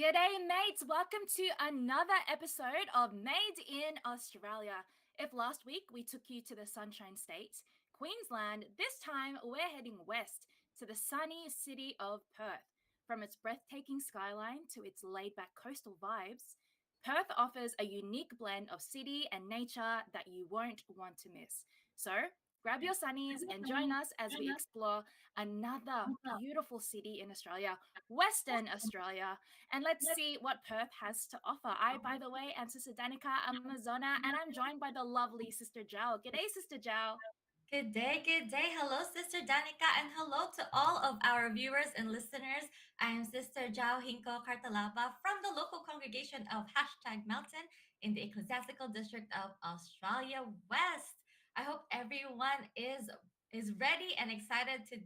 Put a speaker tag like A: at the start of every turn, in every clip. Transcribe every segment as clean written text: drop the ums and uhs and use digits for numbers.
A: G'day mates, welcome to another episode of Made in Australia. If last week we took you to the Sunshine State, Queensland, this time we're heading west to the sunny city of Perth. From its breathtaking skyline to its laid-back coastal vibes, Perth offers a unique blend of city and nature that you won't want to miss. So grab your sunnies and join us as we explore another beautiful city in Australia, Western Australia, and let's see what Perth has to offer. I, by the way, am Sister Danica Amazona, and I'm joined by the lovely Sister Jao. G'day, Sister Jao.
B: Good day, good day. Hello, Sister Danica, and hello to all of our viewers and listeners. I am Sister Jao Hinko Kartalapa from the local congregation of #Mountain in the Ecclesiastical District of Australia West. I hope everyone is ready and excited to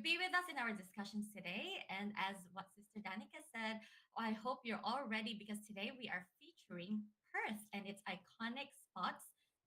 B: be with us in our discussions today. And as what Sister Danica said, I hope you're all ready because today we are featuring Perth and its iconic spots,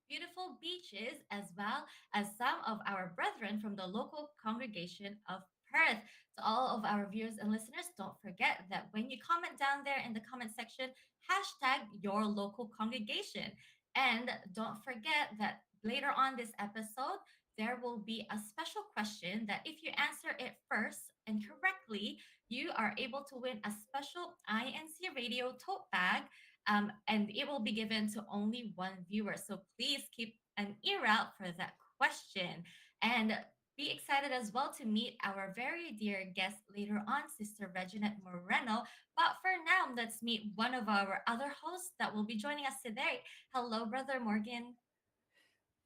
B: beautiful beaches, as well as some of our brethren from the local congregation of Perth. To all of our viewers and listeners, don't forget that when you comment down there in the comment section, hashtag your local congregation. And don't forget that later on this episode, there will be a special question that if you answer it first and correctly, you are able to win a special INCRadio tote bag, and it will be given to only one viewer. So please keep an ear out for that question. And be excited as well to meet our very dear guest later on, Sister Reginette Moreno. But for now, let's meet one of our other hosts that will be joining us today. Hello, Brother Morgan.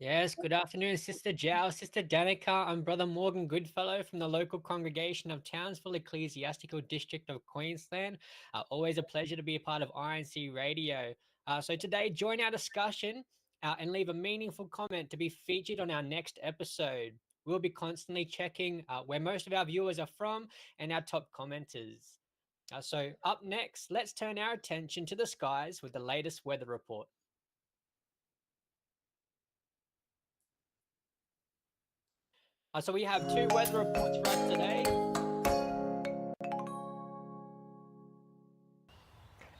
C: Yes, good afternoon, Sister Jao, Sister Danica. I'm Brother Morgan Goodfellow from the local congregation of Townsville Ecclesiastical District of Queensland. Always a pleasure to be a part of INCRadio. So today, join our discussion and leave a meaningful comment to be featured on our next episode. We'll be constantly checking where most of our viewers are from and our top commenters. So up next, let's turn our attention to the skies with the latest weather report. So we have two weather reports for us today.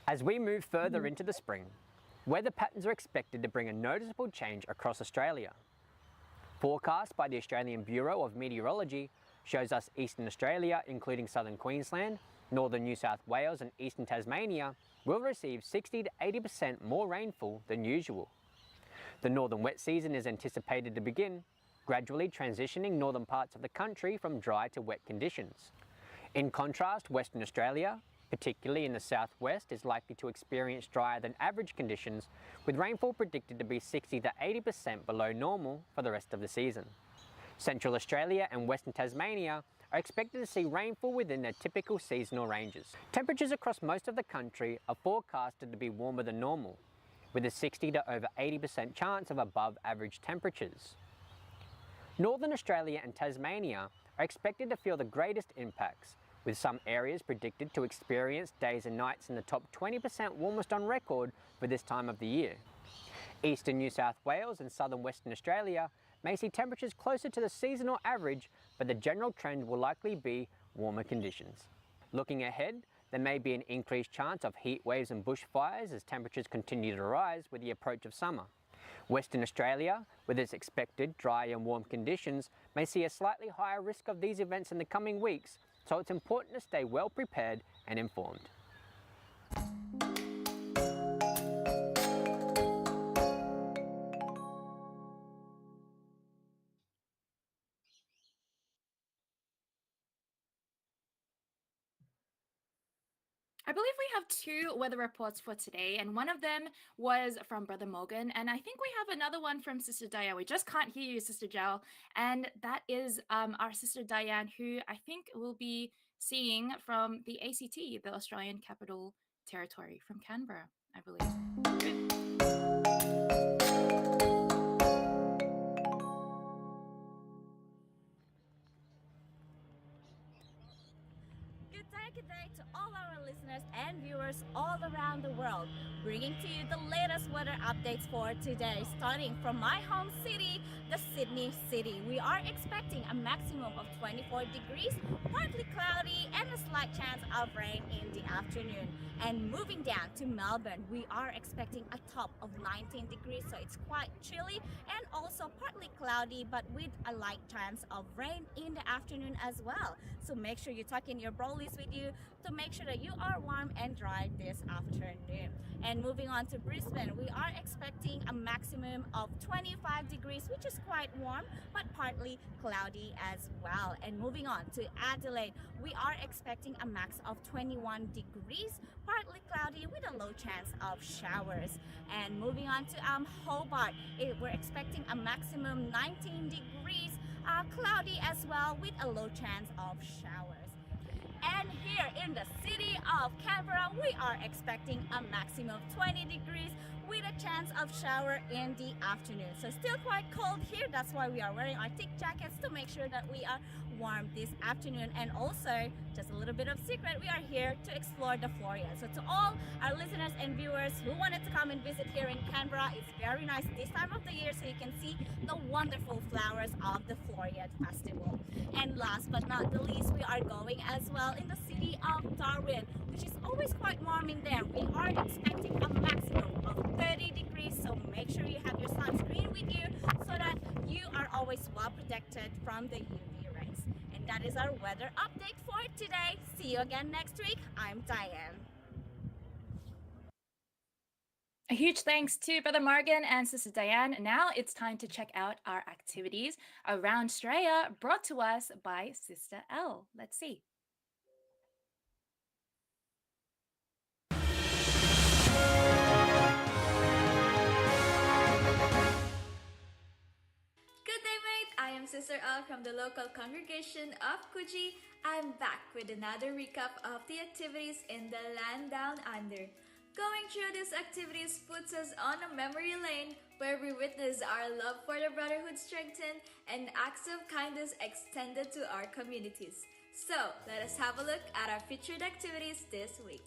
C: As we move further into the spring, weather patterns are expected to bring a noticeable change across Australia. Forecast by the Australian Bureau of Meteorology shows us Eastern Australia, including southern Queensland, northern New South Wales and eastern Tasmania, will receive 60 to 80% more rainfall than usual. The northern wet season is anticipated to begin, gradually transitioning northern parts of the country from dry to wet conditions. In contrast, Western Australia, particularly in the southwest, is likely to experience drier than average conditions, with rainfall predicted to be 60 to 80% below normal for the rest of the season. Central Australia and Western Tasmania are expected to see rainfall within their typical seasonal ranges. Temperatures across most of the country are forecasted to be warmer than normal, with a 60 to over 80% chance of above average temperatures. Northern Australia and Tasmania are expected to feel the greatest impacts, with some areas predicted to experience days and nights in the top 20% warmest on record for this time of the year. Eastern New South Wales and southern Western Australia may see temperatures closer to the seasonal average, but the general trend will likely be warmer conditions. Looking ahead, there may be an increased chance of heat waves and bushfires as temperatures continue to rise with the approach of summer. Western Australia, with its expected dry and warm conditions, may see a slightly higher risk of these events in the coming weeks, so it's important to stay well prepared and informed.
A: I believe we have two weather reports for today, and one of them was from Brother Morgan, and I think we have another one from Sister Diane. We just can't hear you, Sister Jal, and that is our Sister Diane, who I think will be seeing from the ACT, the Australian Capital Territory, from Canberra, I believe.
D: Good day to all our listeners and viewers all around the world, bringing to you the latest weather updates for today, starting from my home city, the Sydney City. We are expecting a maximum of 24 degrees, partly cloudy, and a slight chance of rain in the afternoon. And moving down to Melbourne, we are expecting a top of 19 degrees, so it's quite chilly and also partly cloudy, but with a light chance of rain in the afternoon as well. So make sure you tuck in your brollies with you to make sure that you are warm and dry this afternoon. And moving on to Brisbane, we are expecting a maximum of 25 degrees, which is quite warm, but partly cloudy as well. And moving on to Adelaide, we are expecting a max of 21 degrees, partly cloudy with a low chance of showers. And moving on to Hobart, we're expecting a maximum 19 degrees, cloudy as well with a low chance of showers. And here in the city of Canberra, we are expecting a maximum of 20 degrees with a chance of shower in the afternoon. So still quite cold here, that's why we are wearing our thick jackets to make sure that we are warm this afternoon. And also, just a little bit of secret, we are here to explore the Floria. So to all our listeners and viewers who wanted to come and visit here in Canberra, it's very nice this time of the year so you can see the wonderful flowers of the Floria Festival. And last but not the least, we are going as well in the city of Darwin, which is always quite warm in there. We are expecting a maximum of 30 degrees, so make sure you have your sunscreen with you so that you are always well protected from the UV rays. And that is our weather update for today. See you again next week. I'm Diane.
A: A huge thanks to Brother Morgan and Sister Diane. Now it's time to check out our activities around Australia brought to us by Sister L. Let's see.
E: Good day, mate. I am Sister L from the local congregation of Coogee. I'm back with another recap of the activities in the land down under. Going through these activities puts us on a memory lane where we witness our love for the brotherhood strengthened and acts of kindness extended to our communities. So, let us have a look at our featured activities this week.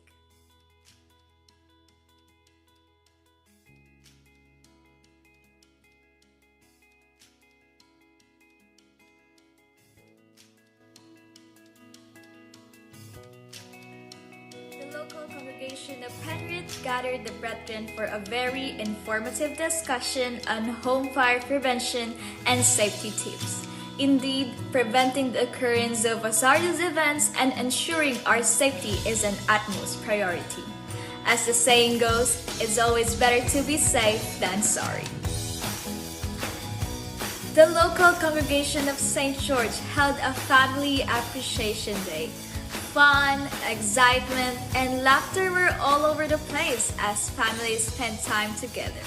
E: Local congregation of Penrith gathered the brethren for a very informative discussion on home fire prevention and safety tips. Indeed, preventing the occurrence of hazardous events and ensuring our safety is an utmost priority. As the saying goes, it's always better to be safe than sorry. The local congregation of St. George held a Family Appreciation Day. Fun, excitement, and laughter were all over the place as families spent time together.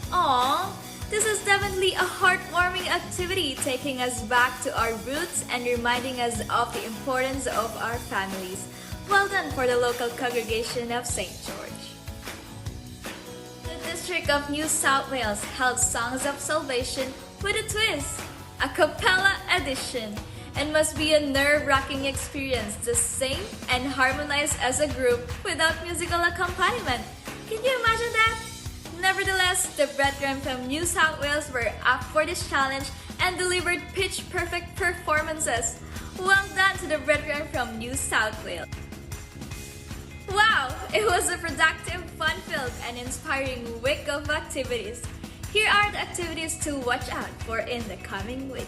E: Aww, this is definitely a heartwarming activity taking us back to our roots and reminding us of the importance of our families. Well done for the local congregation of St. George. The District of New South Wales held Songs of Salvation with a twist, a cappella edition. And must be a nerve-wracking experience to sing and harmonize as a group without musical accompaniment. Can you imagine that? Nevertheless, the brethren from New South Wales were up for this challenge and delivered pitch-perfect performances. Well done to the brethren from New South Wales. Wow, it was a productive, fun-filled, and inspiring week of activities. Here are the activities to watch out for in the coming weeks.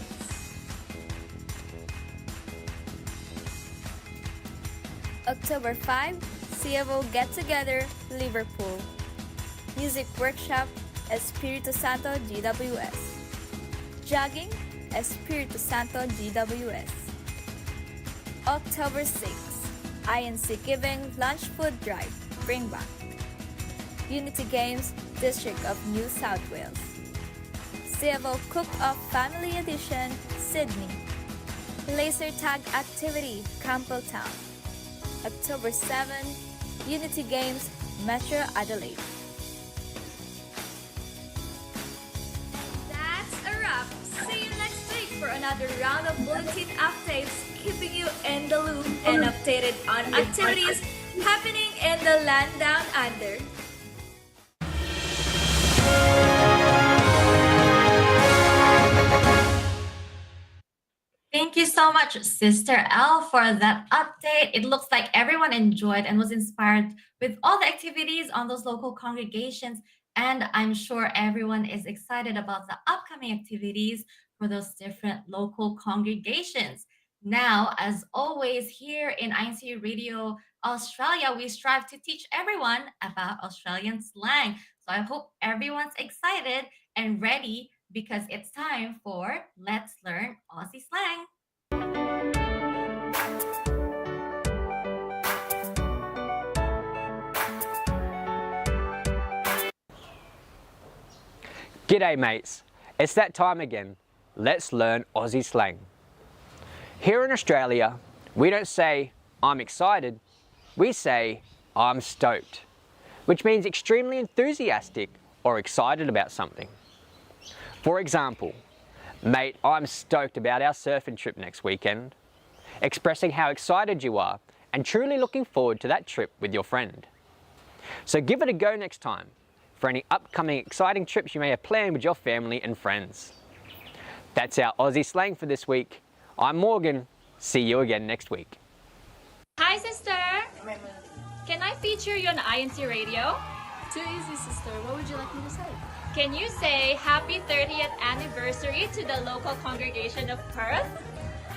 F: October 5, CEBSI Get Together, Liverpool. Music Workshop, Espiritu Santo GWS. Jogging, Espiritu Santo GWS. October 6, INC Giving Lunch Food Drive, Bring Back. Unity Games, District of New South Wales. CEBSI Cook-Off Family Edition, Sydney. Laser Tag Activity, Campbelltown. October 7, Unity Games, Metro Adelaide.
E: That's a wrap. See you next week for another round of bulletin updates, keeping you in the loop and updated on activities happening in the land down under.
B: Thank you so much, Sister L, for that update. It looks like everyone enjoyed and was inspired with all the activities on those local congregations. And I'm sure everyone is excited about the upcoming activities for those different local congregations. Now, as always, here in INCRadio Australia, we strive to teach everyone about Australian slang. So I hope everyone's excited and ready because it's time for Let's Learn Aussie Slang.
C: G'day mates, it's that time again. Let's learn Aussie slang. Here in Australia, we don't say I'm excited, we say I'm stoked, which means extremely enthusiastic or excited about something. For example, mate, I'm stoked about our surfing trip next weekend, expressing how excited you are and truly looking forward to that trip with your friend. So give it a go next time for any upcoming exciting trips you may have planned with your family and friends. That's our Aussie slang for this week. I'm Morgan. See you again next week.
D: Hi, sister. Can I feature you on INCRadio?
A: Too easy, sister. What would you like me to say?
D: Can you say happy 30th anniversary to the local congregation of Perth?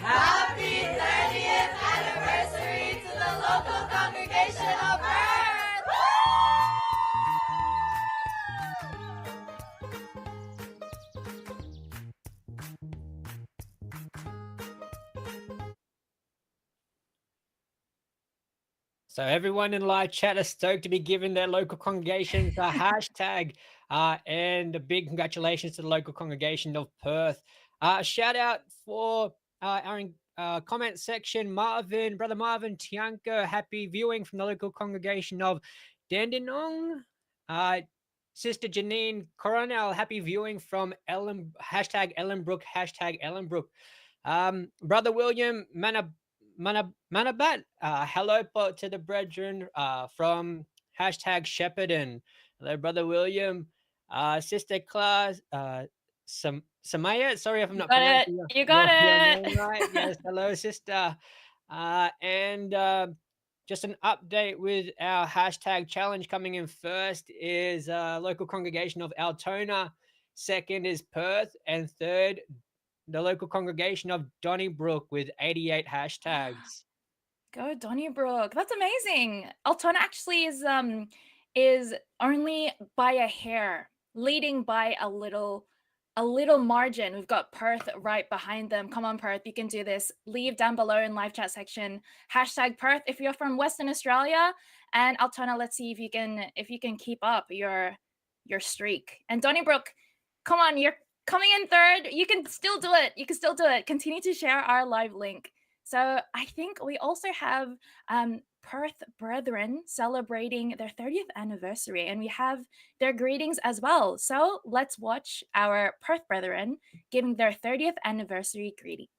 G: Happy 30th anniversary to the local congregation of Perth!
C: So everyone in live chat is stoked to be giving their local congregations a hashtag and a big congratulations to the local congregation of Perth. Shout out for our comment section, Marvin, Brother Marvin Tianko, happy viewing from the local congregation of Dandenong. Sister Janine Coronel, happy viewing from hashtag Ellenbrook, hashtag Ellenbrook. Brother William Manabat, hello to the brethren from hashtag Shepparton. Hello, Brother William. Sister Claus, Samaya, sorry if I'm not pronouncing
D: You got
C: your
D: it.
C: name right. Yes, hello, sister. And just an update with our hashtag challenge coming in first is local congregation of Altona. Second is Perth. And third, the local congregation of Donnybrook with 88 hashtags.
A: Go Donnybrook. That's amazing. Altona actually is only by a hair, leading by a little margin. We've got Perth right behind them. Come on, Perth, you can do this. Leave down below in live chat section hashtag Perth if you're from Western Australia, and Altona, let's see if you can keep up your streak. And Donnybrook, come on, you're coming in third. You can still do it. You can still do it. Continue to share our live link. So I think we also have Perth brethren celebrating their 30th anniversary, and we have their greetings as well. So let's watch our Perth brethren giving their 30th anniversary greetings.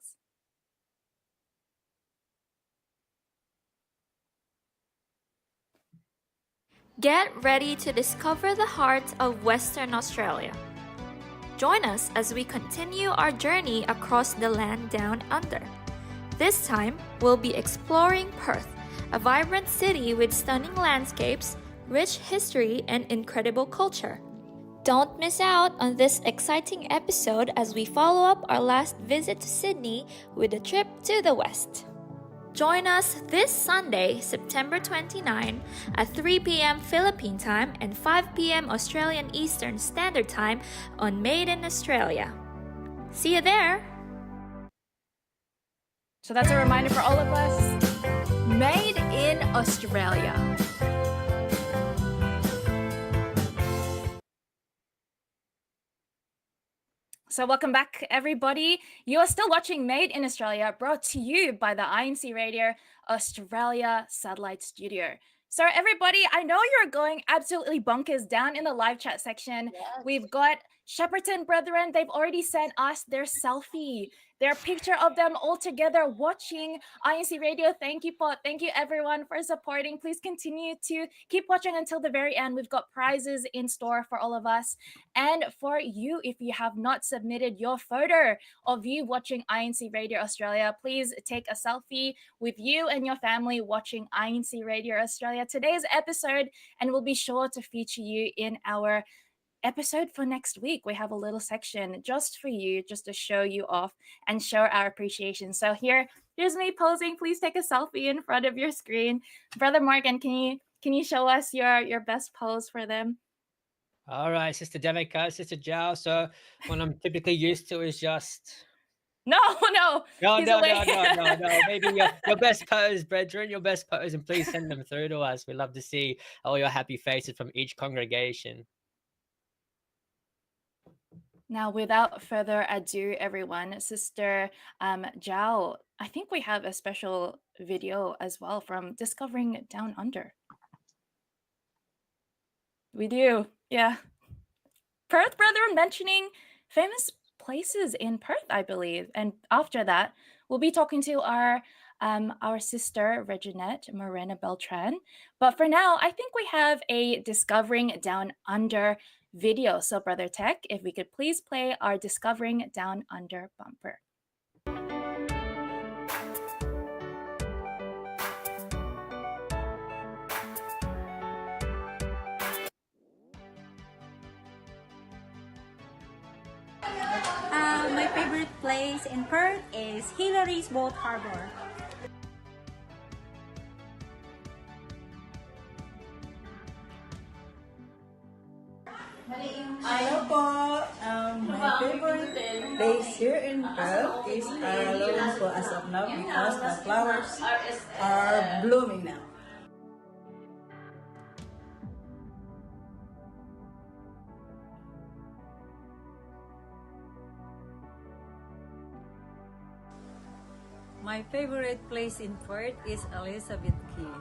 F: Get ready to discover the heart of Western Australia. Join us as we continue our journey across the land down under. This time, we'll be exploring Perth, a vibrant city with stunning landscapes, rich history, and incredible culture. Don't miss out on this exciting episode as we follow up our last visit to Sydney with a trip to the west. Join us this Sunday, September 29 at 3 p.m. Philippine time and 5 p.m. Australian Eastern Standard Time on Made in Australia. See you there!
A: So that's a reminder for all of us. Made in Australia. So welcome back, everybody. You are still watching Made in Australia, brought to you by the INCRadio Australia Satellite Studio. So everybody, I know you're going absolutely bonkers down in the live chat section.
B: Yes.
A: We've got Shepperton brethren, they've already sent us their selfie, their picture of them all together watching INCRadio. Thank you, Pot. Thank you, everyone, for supporting. Please continue to keep watching until the very end. We've got prizes in store for all of us. And for you, if you have not submitted your photo of you watching INCRadio Australia, please take a selfie with you and your family watching INCRadio Australia today's episode, and we'll be sure to feature you in our episode for next week. We have a little section just for you, just to show you off and show our appreciation. So here's me posing. Please take a selfie in front of your screen. Brother Morgan, can you show us your best pose for them?
C: All right, Sister Danica, Sister Jao. So what I'm typically used to is just
A: No.
C: no.
A: He's away.
C: Maybe your best pose, brethren, your best pose, and please send them through to us. We love to see all your happy faces from each congregation.
A: Now, without further ado, everyone, Sister Zhao, I think we have a special video as well from Discovering Down Under. We do, yeah. Perth brethren mentioning famous places in Perth, I believe. And after that, we'll be talking to our sister Reginette Morena Beltran. But for now, I think we have a Discovering Down Under video. So Brother Tech, if we could please play our Discovering Down Under bumper.
H: My favorite place in Perth is Hillary's Boat Harbor.
I: Hello po. My favorite place here in Perth is alone po as of now because the flowers are blooming now.
J: My favorite place in Perth is Elizabeth Key.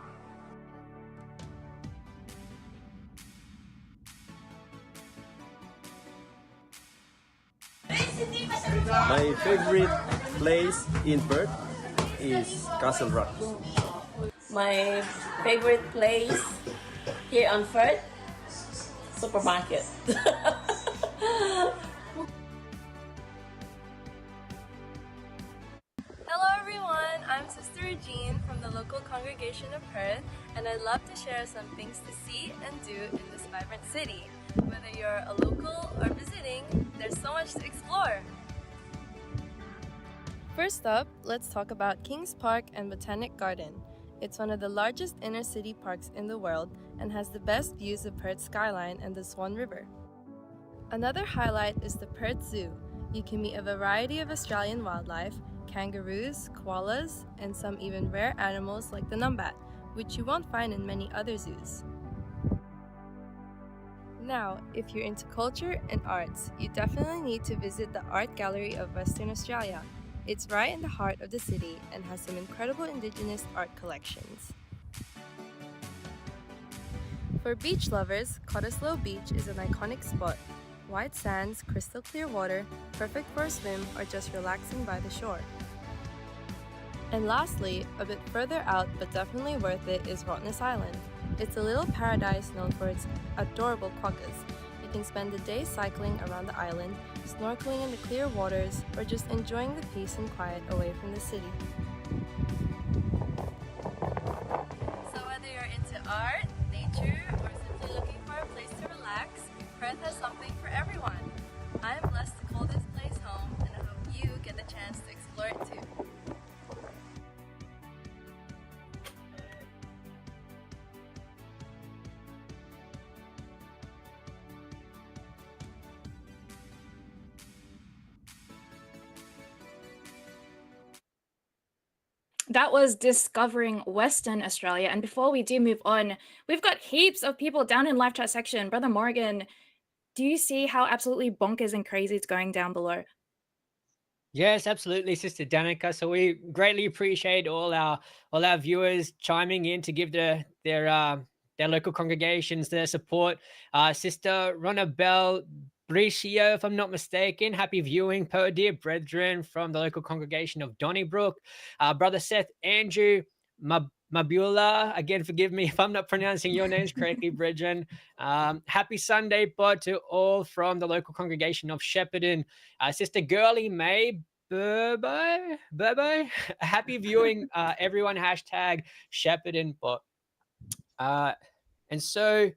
K: My favorite place in Perth is Castle Rock.
L: My favorite place here on Perth, supermarket.
M: Hello everyone, I'm Sister Regine from the local congregation of Perth, and I'd love to share some things to see and do in this vibrant city. Whether you're a local or visiting, there's so much to explore. First up, let's talk about Kings Park and Botanic Garden. It's one of the largest inner city parks in the world and has the best views of Perth's skyline and the Swan River. Another highlight is the Perth Zoo. You can meet a variety of Australian wildlife, kangaroos, koalas, and some even rare animals like the numbat, which you won't find in many other zoos. Now, if you're into culture and arts, you definitely need to visit the Art Gallery of Western Australia. It's right in the heart of the city and has some incredible Indigenous art collections. For beach lovers, Cottesloe Beach is an iconic spot. White sands, crystal clear water, perfect for a swim or just relaxing by the shore. And lastly, a bit further out but definitely worth it is Rottnest Island. It's a little paradise known for its adorable quokkas. You can spend the day cycling around the island, snorkeling in the clear waters, or just enjoying the peace and quiet away from the city. So whether you're into art, nature, or simply looking for a place to relax, Perth has something for everyone. I'm blessed to call this place home, and I hope you get the chance to explore it too.
A: That was Discovering Western Australia. And before we do move on, we've got heaps of people down in live chat section. Brother Morgan, do you see how absolutely bonkers and crazy it's going down below?
C: Yes, absolutely, Sister Danica. So we greatly appreciate all our viewers chiming in to give their local congregations their support. Sister Ronna Bell Bricio, if I'm not mistaken. Happy viewing, per dear brethren from the local congregation of Donnybrook. Brother Seth, Andrew, Mabula, again, forgive me if I'm not pronouncing your names correctly, brethren. Happy Sunday, pod, to all from the local congregation of Shepparton. Sister Girly May, Burbo. Happy viewing, everyone. Hashtag Shepparton, but and so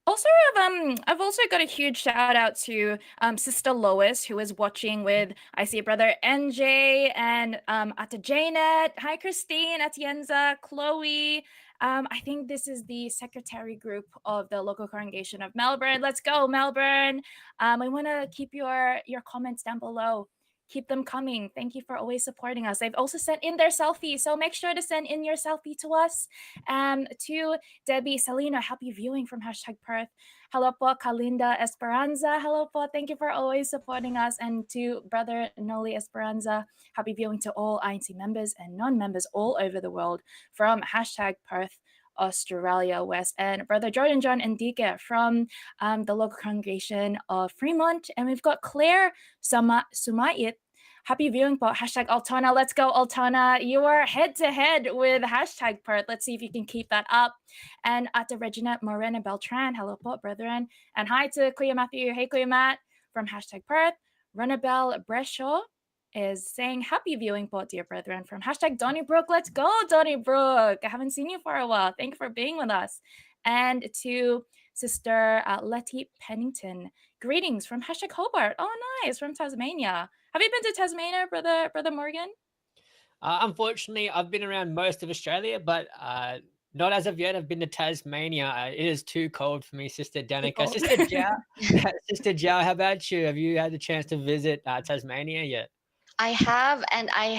A: Also, I've also got a huge shout out to Sister Lois, who is watching with, I see brother NJ and Ata Janet. Hi, Christine, Atienza, Chloe. I think this is the secretary group of the local congregation of Melbourne. Let's go, Melbourne. I want to keep your comments down below. Keep them coming. Thank you for always supporting us. They've also sent in their selfie, so make sure to send in your selfie to us. To Debbie Salino, happy viewing from #Perth. Hello po, Kalinda Esperanza. Hello po, thank you for always supporting us. And to brother Noli Esperanza, happy viewing to all INC members and non-members all over the world from #Perth. Australia West, and brother Jordan John Ndike from the local congregation of Fremont. And we've got Claire Sumait. Happy viewing po, #Altana. Let's go, Altana. You are head to head with #Perth. Let's see if you can keep that up. And at the Regina Morena Beltran. Hello po, brethren. And hi to Cleo Matthew. Hey, Cleo Matt from #Perth. Renabelle Breshaw is saying happy viewing po, dear brethren, from #Donnybrook. Let's go, Donnybrook. I haven't seen you for a while. Thank you for being with us. And to Sister Letty Pennington, greetings from #Hobart. Oh, nice, from Tasmania. Have you been to Tasmania, brother Morgan?
C: Unfortunately, I've been around most of Australia, but not as of yet. I've been to Tasmania. It is too cold for me, Sister Danica. Sister Jiao, Sister Jiao, how about you? Have you had the chance to visit Tasmania yet?
N: I have, and I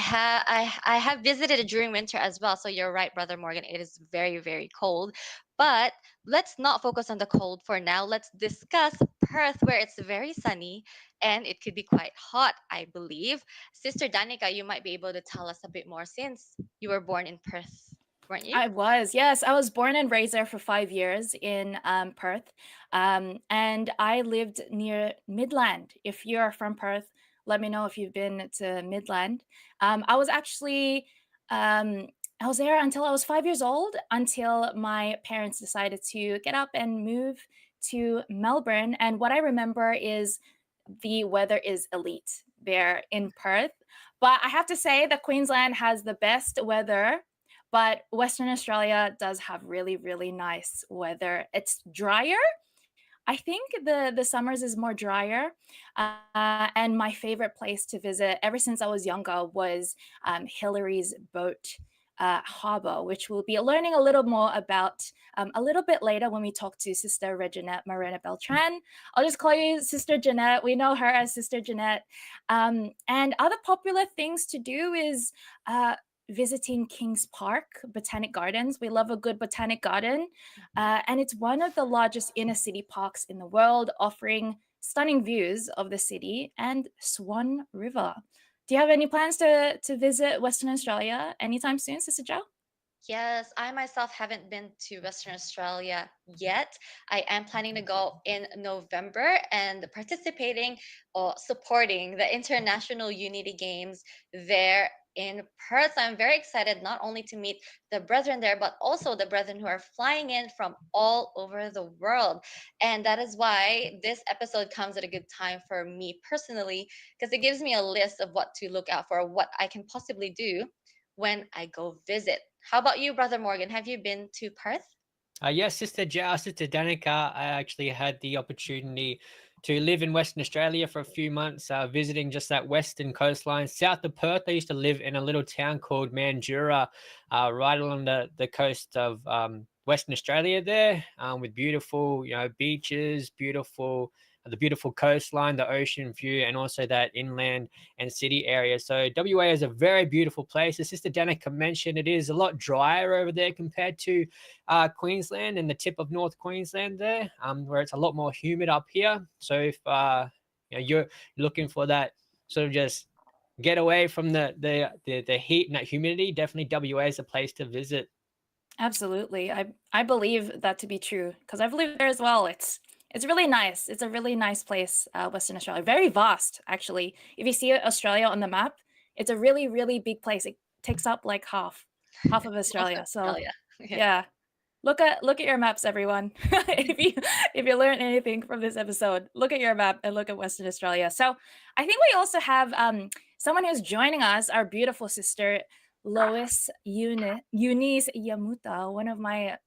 N: have visited it during winter as well. So you're right, brother Morgan. It is very, very cold. But let's not focus on the cold for now. Let's discuss Perth, where it's very sunny and it could be quite hot, I believe. Sister Danica, you might be able to tell us a bit more since you were born in Perth, weren't you?
A: I was, yes. I was born and raised there for 5 years in Perth. And I lived near Midland. If you're from Perth, let me know if you've been to Midland. I was actually, I was there until I was 5 years old, until my parents decided to get up and move to Melbourne. And what I remember is the weather is elite there in Perth. But I have to say that Queensland has the best weather, but Western Australia does have really, really nice weather. It's drier. I think the summers is more drier. And my favorite place to visit ever since I was younger was Hillary's Boat Harbour, which we'll be learning a little more about a little bit later when we talk to Sister Reginette Morena Beltran. I'll just call you Sister Jeanette. We know her as Sister Jeanette. And other popular things to do is visiting Kings Park Botanic Gardens. We love a good botanic garden. And it's one of the largest inner city parks in the world, offering stunning views of the city and Swan River. Do you have any plans to visit Western Australia anytime soon, Sister Jo?
N: Yes, I myself haven't been to Western Australia yet. I am planning to go in November and participating or supporting the International Unity Games there in Perth. I'm very excited not only to meet the brethren there, but also the brethren who are flying in from all over the world. And that is why this episode comes at a good time for me personally, because it gives me a list of what to look out for, what I can possibly do when I go visit. How about you, Brother Morgan? Have you been to Perth?
C: Yes, Sister Jiao, Sister Danica, I actually had the opportunity to live in Western Australia for a few months, visiting just that western coastline south of Perth. I used to live in a little town called Mandurah, right along the coast of Western Australia there, with beautiful, beaches, the beautiful coastline, the ocean view, and also that inland and city area. So WA is a very beautiful place. As Sister Danica mentioned, it is a lot drier over there compared to Queensland and the tip of North Queensland there, where it's a lot more humid up here. So if you're looking for that sort of just get away from the heat and that humidity, definitely WA is a place to visit.
A: Absolutely. I believe that to be true because I've lived there as well. It's It's really nice. It's a really nice place, Western Australia. Very vast, actually. If you see Australia on the map, it's a really, really big place. It takes up like half of
N: Most of
A: Australia. So
N: Australia. Yeah.
A: yeah. Look at your maps, everyone. If you learn anything from this episode, look at your map and look at Western Australia. So I think we also have someone who's joining us, our beautiful sister Lois Eunice Yamuta, one of my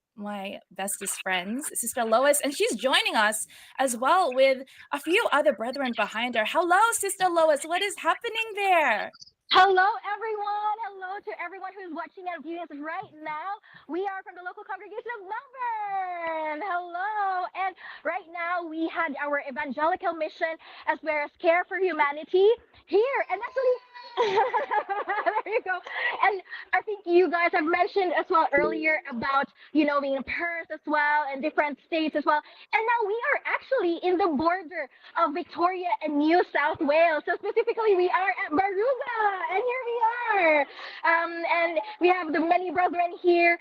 A: bestest friends, Sister Lois, and she's joining us as well with a few other brethren behind her. Hello, Sister Lois. What is happening there?
O: Hello, everyone. Hello to everyone who's watching and viewing us right now. We are from the local congregation of Melbourne. Hello. And right now we had our evangelical mission as well as care for humanity here. And actually, there you go. And I think you guys have mentioned as well earlier about, being in Perth as well and different states as well. And now we are actually in the border of Victoria and New South Wales. So specifically, we are at Baruga, and here we are. And we have the many brethren here.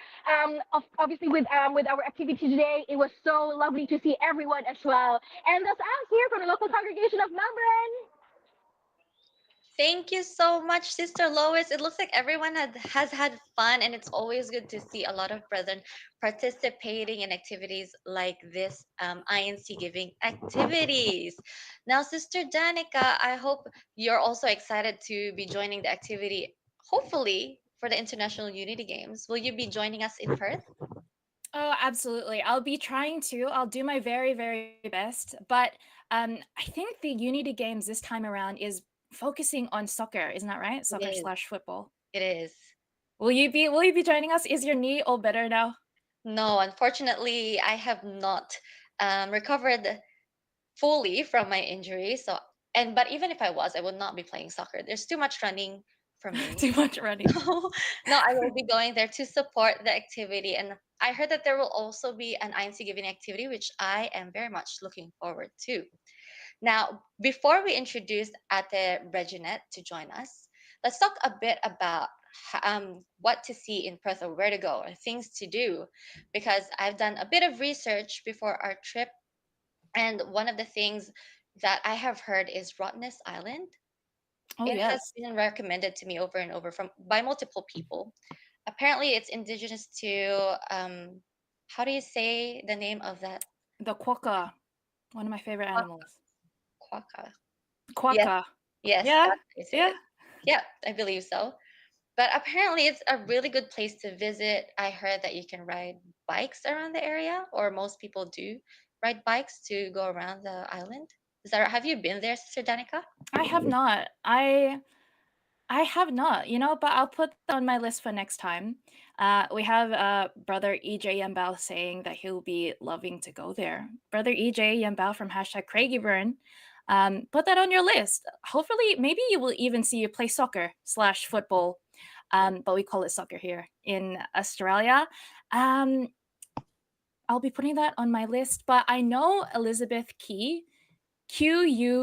O: Obviously, with our activity today, it was so lovely to see everyone as well. And that's us here from the local congregation of Melbourne.
N: Thank you so much, Sister Lois. It looks like everyone has had fun, and it's always good to see a lot of brethren participating in activities like this INC giving activities. Now, Sister Danica, I hope you're also excited to be joining the activity, hopefully, for the International Unity Games. Will you be joining us in Perth?
A: Oh, absolutely. I'll be trying to. I'll do my very, very best. But I think the Unity Games this time around is focusing on soccer, isn't that right? Soccer
N: is.
A: slash football.
N: It is.
A: Will you be joining us? Is your knee all better now?
N: No, unfortunately, I have not recovered fully from my injury. But even if I was, I would not be playing soccer. There's too much running for me.
A: Too much running.
N: No, I will be going there to support the activity. And I heard that there will also be an INC giving activity, which I am very much looking forward to. Now, before we introduce Ate Reginette to join us, let's talk a bit about what to see in Perth or where to go or things to do, because I've done a bit of research before our trip, and one of the things that I have heard is Rottnest Island.
A: Oh,
N: It has
A: yes.
N: been recommended to me over and over by multiple people. Apparently, it's indigenous to how do you say the name of that?
A: The quokka, one of my favorite animals.
N: Quokka.
A: Quokka.
N: Yes.
A: Yeah.
N: Yeah. Yeah, I believe so. But apparently, it's a really good place to visit. I heard that you can ride bikes around the area, or most people do ride bikes to go around the island. Is that right? Have you been there, Sister Danica?
A: I have not. I have not, but I'll put that on my list for next time. We have brother EJ Yambao saying that he'll be loving to go there. Brother EJ Yambao from #CraigieBurn. Put that on your list. Hopefully, maybe you will even see you play soccer slash football, but we call it soccer here in Australia. I'll be putting that on my list, but I know Elizabeth Quay, Quay,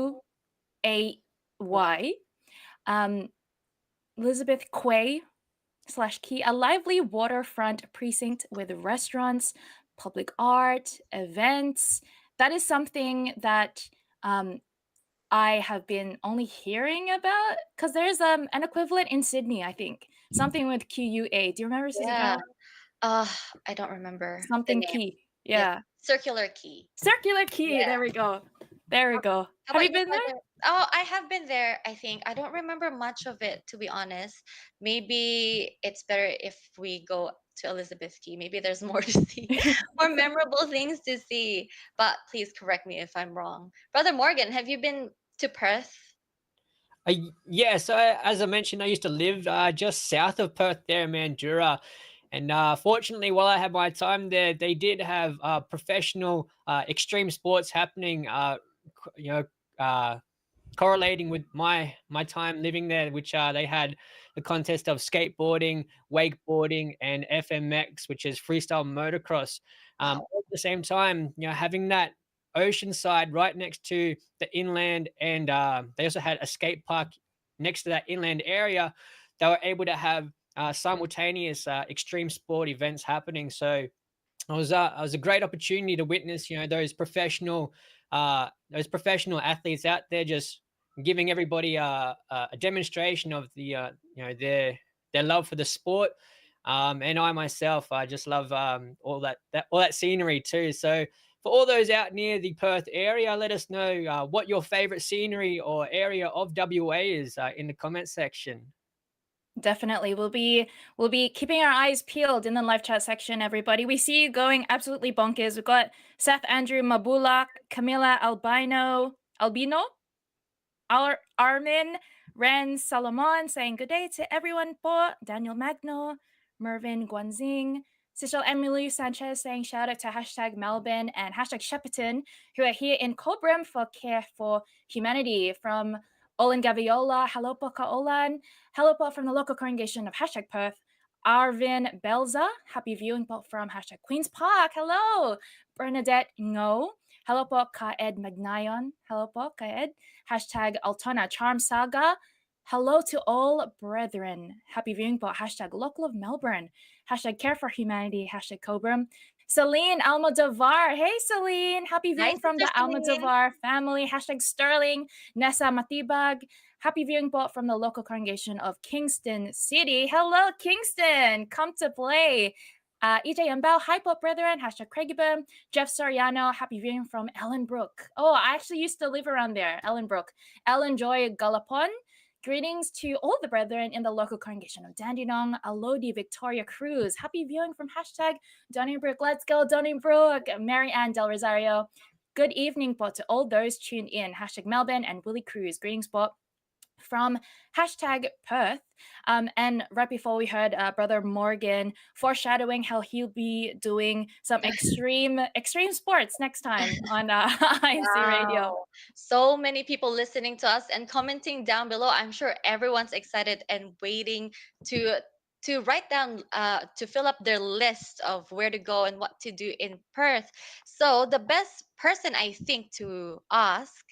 A: Elizabeth Quay / Key, a lively waterfront precinct with restaurants, public art, events. That is something that I have been only hearing about, because there's an equivalent in Sydney, I think. Something with QUA. Do you remember, Sister
N: Yeah.
A: Gal?
N: I don't remember.
A: Something
N: the name.
A: Key. Yeah.
N: Circular Quay.
A: Circular Quay.
N: Yeah.
A: There we go. There we go.
N: How
A: Have you
N: about
A: been there?
N: brother? Oh, I have been there, I think. I don't remember much of it, to be honest. Maybe it's better if we go to Elizabeth Quay. Maybe there's more to see, more memorable things to see. But please correct me if I'm wrong. Brother Morgan, have you been to Perth?
C: Yeah, so as I mentioned, I used to live just south of Perth there in Mandurah. And fortunately, while I had my time there, they did have professional extreme sports happening, correlating with my time living there, which they had the contest of skateboarding, wakeboarding, and FMX, which is freestyle motocross. All at the same time, having that ocean side right next to the inland, and they also had a skate park next to that inland area. They were able to have simultaneous extreme sport events happening. So it was a great opportunity to witness, those professional athletes out there just giving everybody a demonstration of their love for the sport. And I myself, I just love all that scenery too. So for all those out near the Perth area, let us know what your favorite scenery or area of WA is in the comment section.
A: Definitely. We'll be keeping our eyes peeled in the live chat section, everybody. We see you going absolutely bonkers. We've got Seth Andrew Mabulak, Camila Albino, Armin, Ren Salomon saying good day to everyone po, Daniel Magno, Mervin Guanzing, Cecil Emily Sanchez saying shout out to hashtag Melbourne and hashtag Shepparton, who are here in Cobram for Care for Humanity. From Olan Gaviola, hello po ka Olan, hello po from the local congregation of hashtag Perth, Arvin Belza, happy viewing po from hashtag Queen's Park, hello, Bernadette Ngo, hello po ka Ed Magnayon, hello po ka Ed, hashtag Altona Charm Saga, hello to all brethren, happy viewing po, hashtag Local of Melbourne, hashtag Care for Humanity, hashtag Cobram, Celine Almodovar. Hey, Celine. Happy viewing
N: Nice,
A: from the
N: Sister Celine.
A: Almodovar family. Hashtag Sterling. Nessa Matibag. Happy viewing po from the local congregation of Kingston City. Hello, Kingston. Come to play. EJ and Bell, hi pop brethren, hashtag Craigibum, Jeff Soriano, happy viewing from Ellenbrook. Oh, I actually used to live around there, Ellenbrook. Ellen Joy Galapon, greetings to all the brethren in the local congregation of Dandenong, Alodi Victoria Cruz. Happy viewing from hashtag Donnybrook. Let's go, Donnybrook. Mary Ann Del Rosario. Good evening, po, to all those tuned in. Hashtag Melbourne and Willie Cruz. Greetings, po, from hashtag Perth. And right before we heard Brother Morgan foreshadowing how he'll be doing some extreme sports next time on INCRadio.
N: Wow. So many people listening to us and commenting down below. I'm sure everyone's excited and waiting to write down to fill up their list of where to go and what to do in Perth. So the best person I think to ask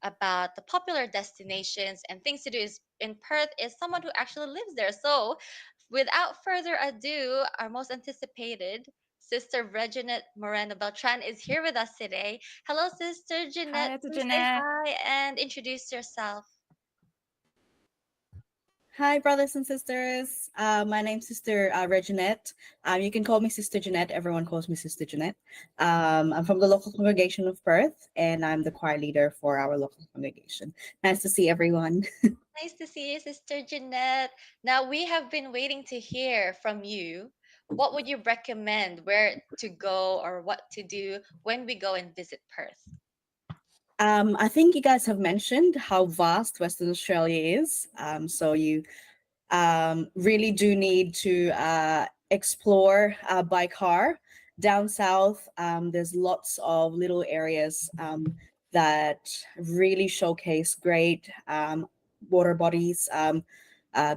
N: about the popular destinations and things to do is in Perth is someone who actually lives there. So without further ado, our most anticipated Sister Reginette Moreno Beltran is here with us today. Hello, Sister Jeanette.
A: Hi,
N: Please say
A: Jeanette.
N: hi and introduce yourself.
P: Hi, brothers and sisters. My name's Sister Reginette. You can call me Sister Jeanette. Everyone calls me Sister Jeanette. I'm from the local congregation of Perth, and I'm the choir leader for our local congregation. Nice to see everyone.
N: Nice to see you, Sister Jeanette. Now, we have been waiting to hear from you. What would you recommend where to go or what to do when we go and visit Perth?
P: I think you guys have mentioned how vast Western Australia is. So you really do need to explore by car. Down south, there's lots of little areas that really showcase great water bodies,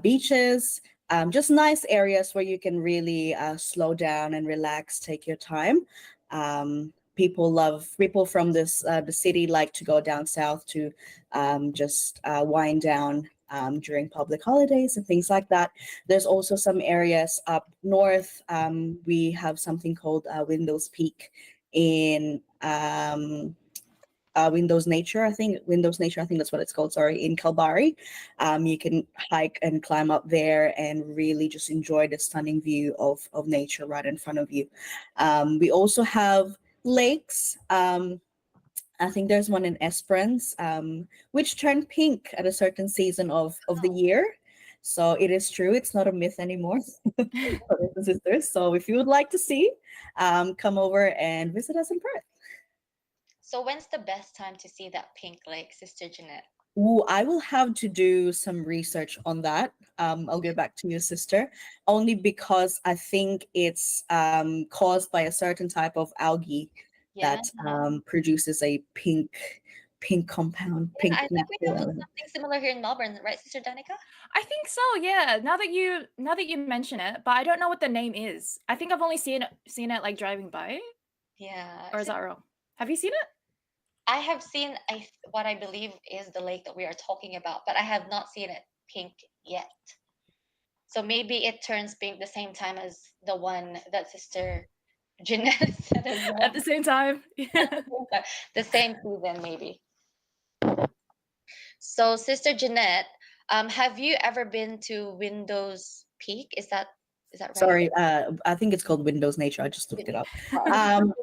P: beaches, just nice areas where you can really slow down and relax, take your time. People from the city like to go down south to just wind down during public holidays and things like that. There's also some areas up north. We have something called Windows Peak in Windows Nature, I think that's what it's called. Sorry, in Kalbarri. You can hike and climb up there and really just enjoy the stunning view of nature right in front of you. We also have lakes. I think there's one in Esperance, which turned pink at a certain season of the year. So it is true. It's not a myth anymore, brothers and sisters. So if you would like to see, come over and visit us in Perth.
N: So when's the best time to see that pink lake, Sister Jeanette?
P: Ooh, I will have to do some research on that. I'll get back to you, sister, only because I think it's caused by a certain type of algae that produces a pink compound.
N: Yeah, I think we have something similar here in Melbourne, right, Sister Danica?
A: I think so, yeah. Now that you mention it, but I don't know what the name is. I think I've only seen it like driving by.
N: Yeah.
A: Or is that wrong? Have you seen it?
N: I have seen what I believe is the lake that we are talking about, but I have not seen it pink yet. So maybe it turns pink the same time as the one that Sister Jeanette said as well.
A: At the same time.
N: The same season, maybe. So, Sister Jeanette, have you ever been to Windows Peak? Is that right?
P: Sorry, I think it's called Windows Nature. I just looked it up.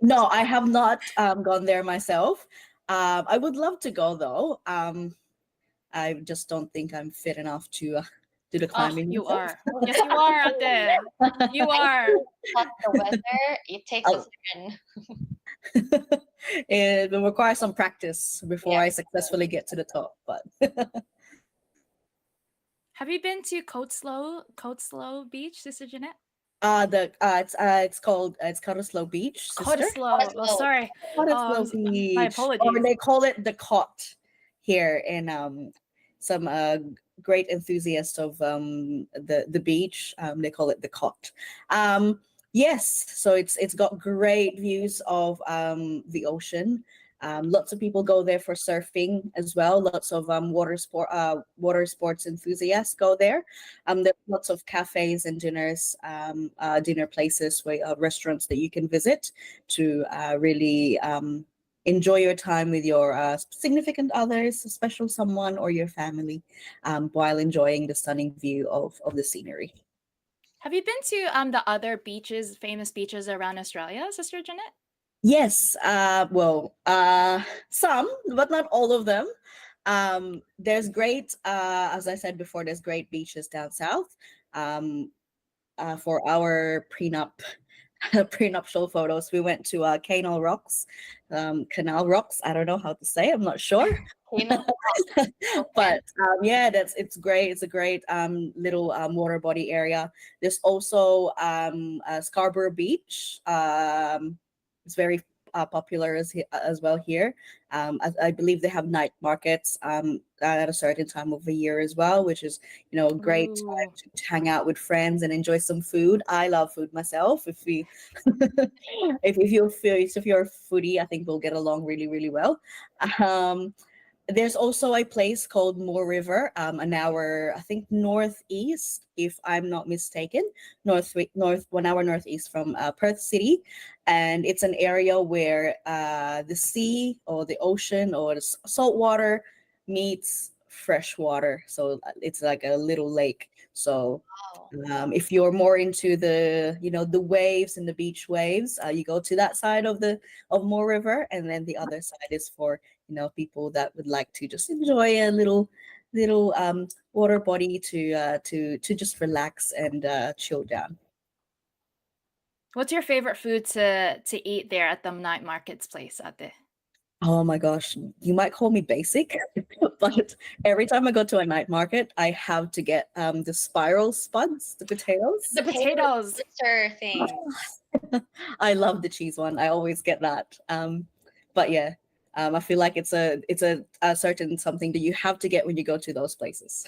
P: No, I have not gone there myself. I would love to go though. I just don't think I'm fit enough to do the climbing.
A: You
P: myself.
A: are. Yes, you are out there. You are.
N: Plus the weather, it takes a second.
P: It will require some practice before I successfully get to the top. But
A: have you been to Coatslow Beach, Sister Jeanette?
P: It's called Cottesloe Beach, sister.
A: Cottesloe. Oh, sorry.
P: Cottesloe Beach.
A: My apologies.
P: Or they call it the Cot here in some great enthusiasts of the beach. They call it the Cot. Yes, so it's got great views of the ocean. Lots of people go there for surfing as well. Lots of water sports enthusiasts go there. There's lots of cafes and dinner places, restaurants that you can visit to really enjoy your time with your significant others, a special someone, or your family, while enjoying the stunning view of the scenery.
A: Have you been to the other beaches, famous beaches around Australia, Sister Jeanette?
P: Yes, some, but not all of them. There's great, as I said before, there's great beaches down south. For our prenuptial photos, we went to Canal Rocks, Canal Rocks. I don't know how to say. I'm not sure. But yeah, it's great. It's a great little water body area. There's also Scarborough Beach. It's very popular as well here. I believe they have night markets at a certain time of the year as well, which is great time to hang out with friends and enjoy some food. I love food myself. If you're a foodie, I think we'll get along really, really well. There's also a place called Moore River, an hour, I think, northeast, if I'm not mistaken, 1 hour northeast from Perth City. And it's an area where the sea or the ocean or the salt water meets fresh water. So it's like a little lake. So if you're more into the waves and the beach waves, you go to that side of Moore River, and then the other side is for people that would like to just enjoy a little water body to just relax and chill down.
A: What's your favorite food to eat there at the night markets place out there?
P: Oh my gosh, you might call me basic, but every time I go to a night market, I have to get the spiral spuds, the potatoes.
A: The potatoes.
N: Thing.
P: I love the cheese one. I always get that. But yeah, I feel like it's a certain something that you have to get when you go to those places.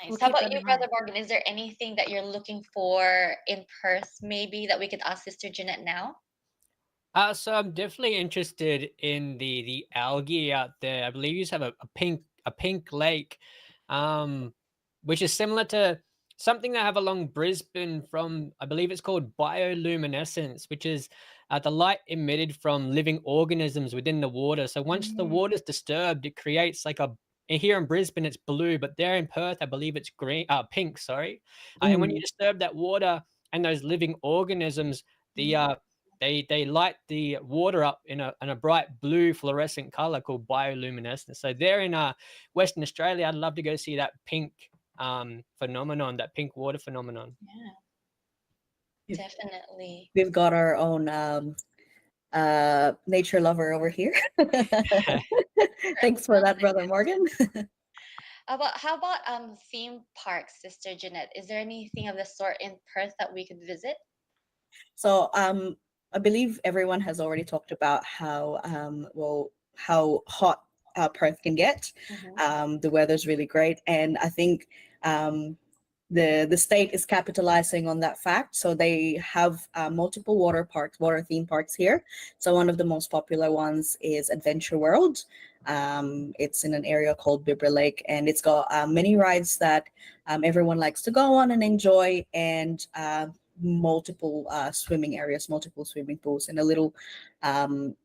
N: Nice. How about you, Brother Morgan? Is there anything that you're looking for in Perth, maybe, that we could ask Sister Jeanette now?
C: So I'm definitely interested in the algae out there. I believe you have a pink lake, which is similar to something they have along Brisbane from, I believe it's called bioluminescence, which is the light emitted from living organisms within the water. So once the water is disturbed, it creates like here in Brisbane it's blue, but there in Perth I believe it's pink. Sorry, and when you disturb that water and those living organisms, they light the water up in a bright blue fluorescent color called bioluminescence. So there in Western Australia, I'd love to go see that pink phenomenon, that pink water phenomenon.
N: Yeah, definitely.
P: We've got our own nature lover over here. Thanks for that, Brother Morgan.
N: How about theme parks, Sister Jeanette? Is there anything of the sort in Perth that we could visit?
P: So I believe everyone has already talked about how hot Perth can get. The weather's really great, and I think the state is capitalizing on that fact. So they have multiple water theme parks here. So one of the most popular ones is Adventure World. It's in an area called Bibra Lake, and it's got many rides that everyone likes to go on and enjoy. And multiple swimming areas, multiple swimming pools, and a um,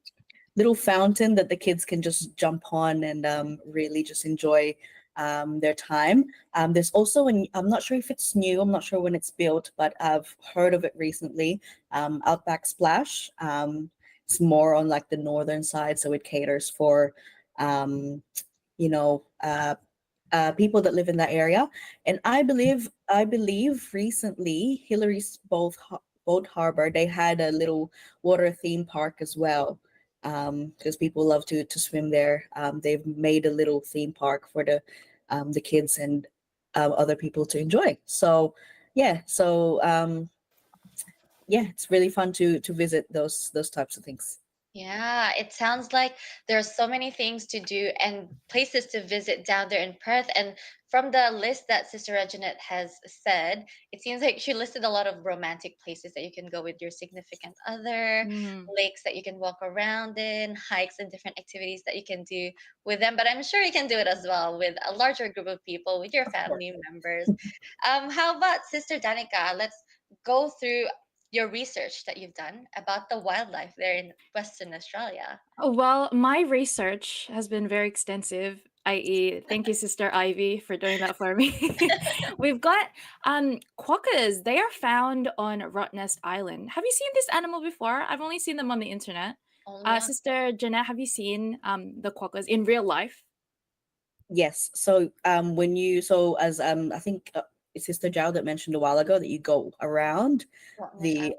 P: little fountain that the kids can just jump on and really just enjoy their time. There's also, I'm not sure if it's new, I'm not sure when it's built, but I've heard of it recently, Outback Splash. It's more on like the northern side, so it caters for, you know, people that live in that area. And I believe recently Hillary's Boat Harbor, they had a little water theme park as well, because people love to swim there. They've made a little theme park for the kids and other people to enjoy. So yeah, it's really fun to visit those types of things.
N: Yeah, it sounds like there's so many things to do and places to visit down there in Perth. And from the list that Sister Reginette has said, it seems like she listed a lot of romantic places that you can go with your significant other, lakes that you can walk around in, hikes and different activities that you can do with them. But I'm sure you can do it as well with a larger group of people, with your family members. How about Sister Danica? Let's go through your research that you've done about the wildlife there in Western Australia.
A: Oh, well, my research has been very extensive, i.e., thank you, Sister Ivy, for doing that for me. We've got quokkas. They are found on Rottnest Island. Have you seen this animal before? I've only seen them on the internet.
N: Only on
A: Sister Jeanette, have you seen the quokkas in real life?
P: Yes. So as I think it's Sister Zhao that mentioned a while ago that you go around
N: Rottnest
P: the
N: Island,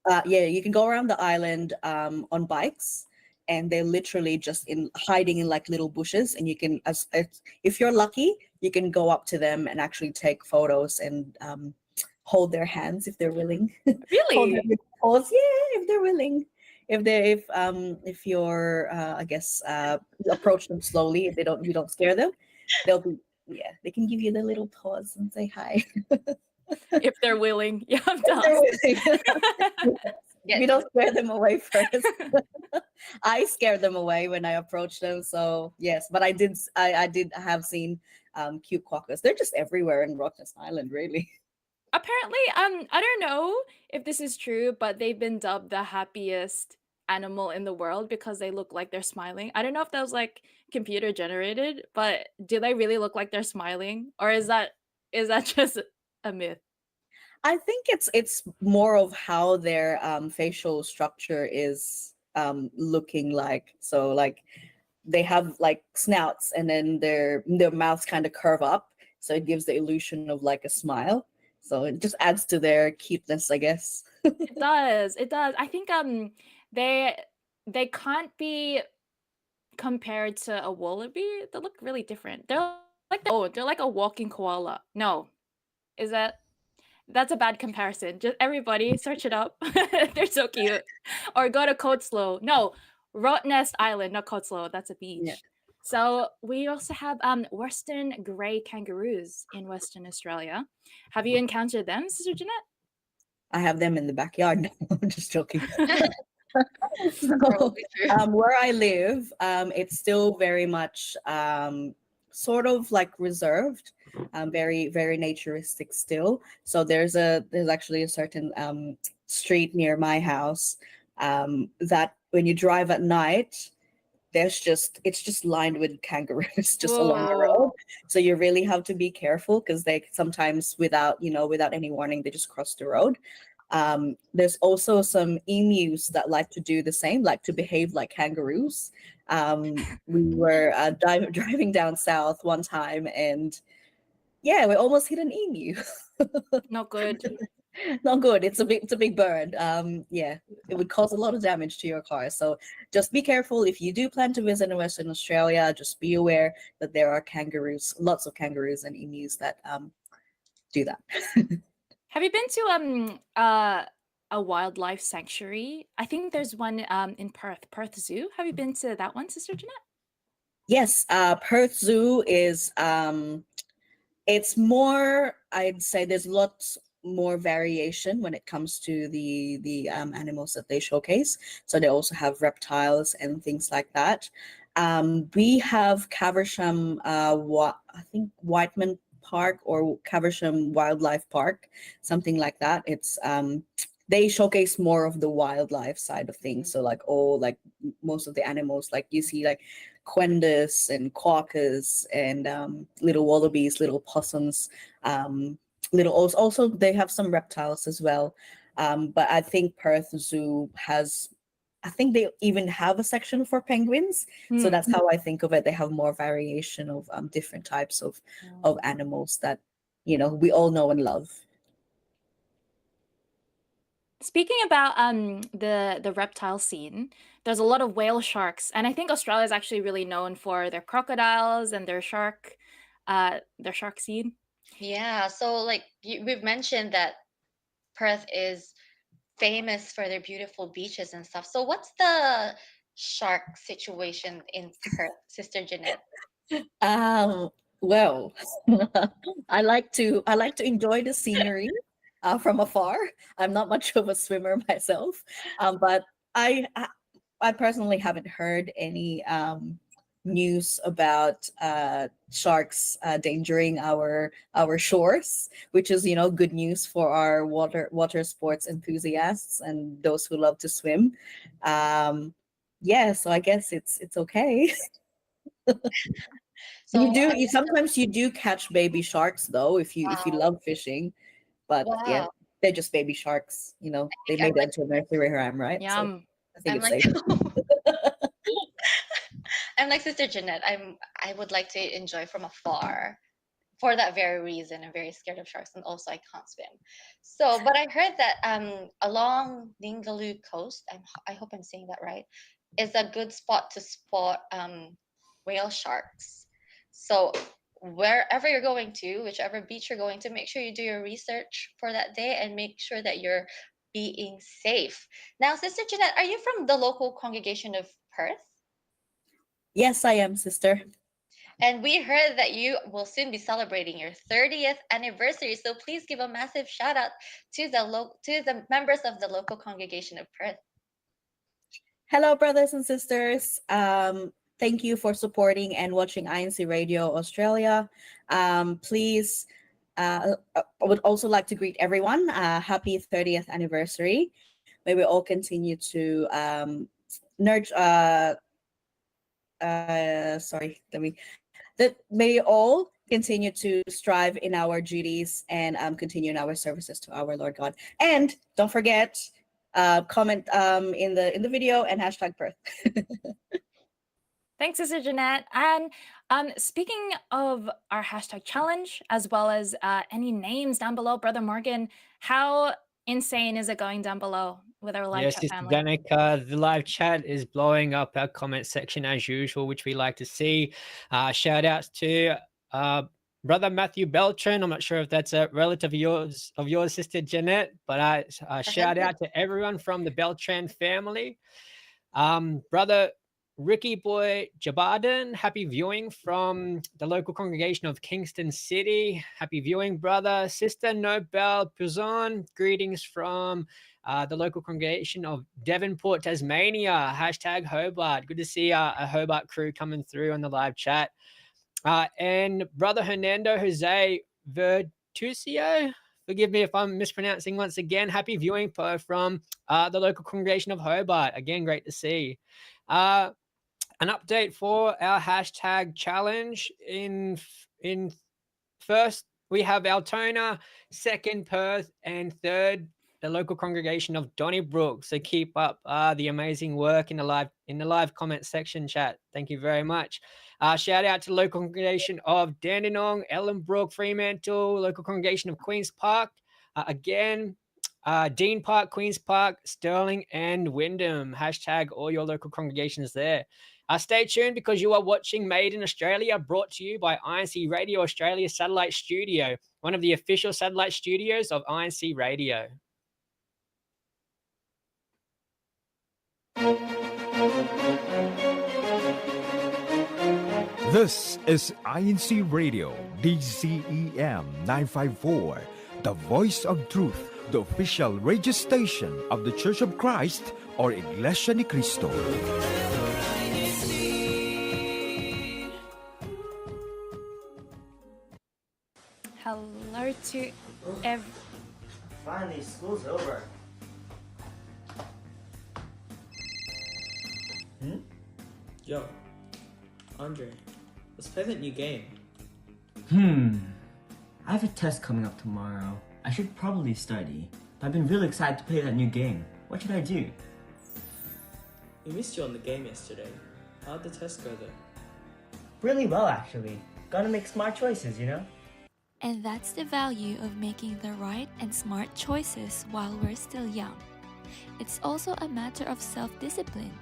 N: yeah.
P: yeah, you can go around the island on bikes, and they're literally just in hiding in like little bushes, and you can as if you're lucky, you can go up to them and actually take photos and hold their hands if they're willing. Hold them
A: Really?
P: with paws, yeah, if they're willing. If you're I guess you approach them slowly, if you don't scare them, they'll be, yeah, they can give you the little paws and say hi.
A: If they're willing. You have to
P: If they're
A: ask.
P: willing. If you don't scare them away first. I scared them away when I approached them. So yes, but I did have seen cute quokkas. They're just everywhere in Rottnest Island, really.
A: Apparently, I don't know if this is true, but they've been dubbed the happiest animal in the world because they look like they're smiling. I don't know if that was like computer generated, but do they really look like they're smiling, or is that just a myth?
P: I think it's more of how their facial structure is looking like. So like they have like snouts, and then their mouths kind of curve up, so it gives the illusion of like a smile. So it just adds to their cuteness, I guess.
A: It does. It does. I think they they can't be compared to a wallaby. They look really different. They're like a walking koala. No, is that's a bad comparison. Just everybody search it up. They're so cute. Or go to Coatslow. No, Rottnest Island, not Coatslow. That's a
P: Yeah.
A: beach. So we also have Western grey kangaroos in Western Australia. Have you encountered them, Sister Jeanette?
P: I have them in the backyard. No, I'm just joking. So,
N: Probably true.
P: where I live, it's still very much sort of like reserved, very very naturistic still. So there's actually a certain street near my house that when you drive at night, it's just lined with kangaroos just along the
A: Whoa.
P: road. So you really have to be careful because they sometimes without any warning they just cross the road. There's also some emus that like to do the same, like to behave like kangaroos. We were driving down south one time, and yeah, we almost hit an emu.
A: Not good.
P: Not good. It's a big bird. Yeah, it would cause a lot of damage to your car. So just be careful if you do plan to visit in Western Australia. Just be aware that there are kangaroos, lots of kangaroos and emus that do that.
A: Have you been to a wildlife sanctuary? I think there's one in Perth Zoo. Have you been to that one, Sister Jeanette?
P: Yes, Perth Zoo is it's more, I'd say there's lots more variation when it comes to the animals that they showcase. So they also have reptiles and things like that. We have Caversham, I think Whiteman Park or Caversham Wildlife Park, something like that. It's they showcase more of the wildlife side of things. So like most of the animals, like you see like quendus and quokkas and little wallabies, little possums, little also they have some reptiles as well. But I think Perth Zoo has, I think they even have a section for penguins. So that's how I think of it. They have more variation of different types of animals that, you know, we all know and love.
A: Speaking about the reptile scene, there's a lot of whale sharks, and I think Australia is actually really known for their crocodiles and their shark scene.
N: Yeah, so like we've mentioned that Perth is famous for their beautiful beaches and stuff. So what's the shark situation in Perth, Sister Jeanette?
P: Well, I like to enjoy the scenery from afar. I'm not much of a swimmer myself, but I personally haven't heard any news about sharks endangering our shores, which is, you know, good news for our water sports enthusiasts and those who love to swim. Yeah, so I guess it's okay.
N: So
P: Sometimes you do catch baby sharks though if you love fishing, but yeah,
N: wow.
P: they're just baby sharks. You know, they made it into a nursery rhyme, right? So
A: Yum.
P: I think
N: I'm
P: it's
N: like
P: safe.
N: I'm like Sister Jeanette. I would like to enjoy from afar. For that very reason, I'm very scared of sharks, and also I can't swim. So, but I heard that along Ningaloo Coast, I hope I'm saying that right, is a good spot to spot whale sharks. So wherever you're going to, whichever beach you're going to, make sure you do your research for that day and make sure that you're being safe. Now, Sister Jeanette, are you from the local congregation of Perth?
P: Yes, I am, sister.
N: And we heard that you will soon be celebrating your 30th anniversary. So please give a massive shout out to the members of the local congregation of Perth.
P: Hello, brothers and sisters. Thank you for supporting and watching INCRadio Australia. Please, I would also like to greet everyone. Happy 30th anniversary. May we all continue to may all continue to strive in our duties and continue in our services to our Lord God. And don't forget, comment in the video and hashtag Perth.
A: Thanks, Sister Jeanette. And speaking of our hashtag challenge, as well as any names down below, Brother Morgan, how insane is it going down below with our live chat
C: Sister
A: family?
C: Danica, the live chat is blowing up our comment section as usual, which we like to see. Shout outs to Brother Matthew Beltran. I'm not sure if that's a relative of yours, Sister Jeanette, but shout out to everyone from the Beltran family. Brother Ricky Boy Jabadan, happy viewing from the local congregation of Kingston City. Happy viewing, brother. Sister Nobel Puzon, greetings from the local congregation of Devonport, Tasmania. Hashtag Hobart. Good to see a Hobart crew coming through on the live chat. And brother Hernando Jose Vertusio, forgive me if I'm mispronouncing once again. Happy viewing from the local congregation of Hobart. Again, great to see. An update for our hashtag challenge. In first, we have Altona, second Perth, and third the local congregation of Donnybrook. So keep up the amazing work in the live comment section chat. Thank you very much. Shout out to the local congregation of Dandenong, Ellenbrook, Fremantle, local congregation of Queen's Park. Again, Dean Park, Queen's Park, Stirling, and Wyndham. Hashtag all your local congregations there. Stay tuned because you are watching Made in Australia, brought to you by INCRadio Australia Satellite Studio, one of the official satellite studios of INCRadio.
Q: This is INCRadio, DCEM 954, the voice of truth, the official radio station of the Church of Christ or Iglesia ni Cristo.
A: hello to
R: Finally, school's over.
S: Yo, Andre, let's play that new game.
R: I have a test coming up tomorrow. I should probably study. I've been really excited to play that new game. What should I do?
S: We missed you on the game yesterday. How'd the test go though?
R: Really well, actually. Gotta make smart choices, you know?
T: And that's the value of making the right and smart choices while we're still young. It's also a matter of self-discipline.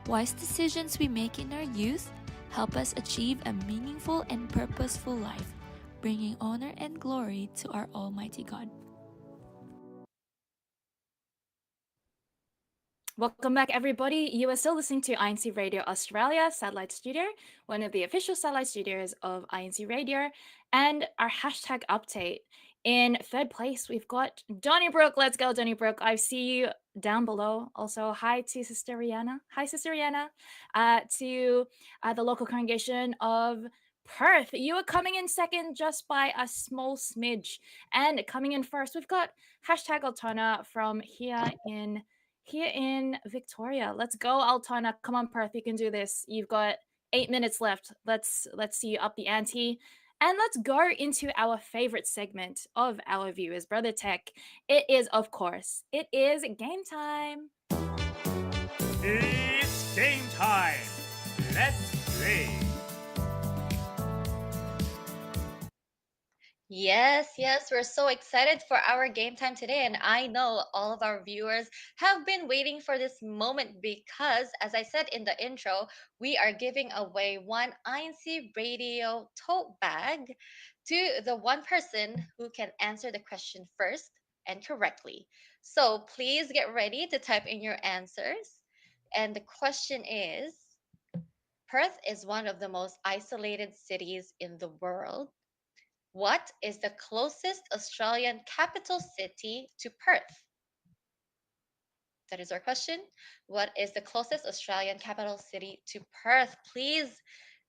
T: Wise decisions we make in our youth help us achieve a meaningful and purposeful life, bringing honor and glory to our Almighty God.
A: Welcome back, everybody. You are still listening to INCRadio Australia Satellite Studio, one of the official satellite studios of INCRadio, and our hashtag update. In third place, we've got Donnybrook. Let's go, Donnybrook. I see you down below. Also, hi to Sister Rihanna. Hi, Sister Rihanna. To the local congregation of Perth. You are coming in second just by a small smidge. And coming in first, we've got hashtag Altona from here in Victoria. Let's go, Altona. Come on, Perth. You can do this. You've got 8 minutes left. Let's see you up the ante. And let's go into our favorite segment of our viewers, Brother Tech. It is game time.
U: It's game time. Let's play.
N: Yes, we're so excited for our game time today. And I know all of our viewers have been waiting for this moment because, as I said in the intro, we are giving away one INCRadio tote bag to the one person who can answer the question first and correctly. So please get ready to type in your answers. And the question is, Perth is one of the most isolated cities in the world. What is the closest Australian capital city to Perth? That is our question. What is the closest Australian capital city to Perth? Please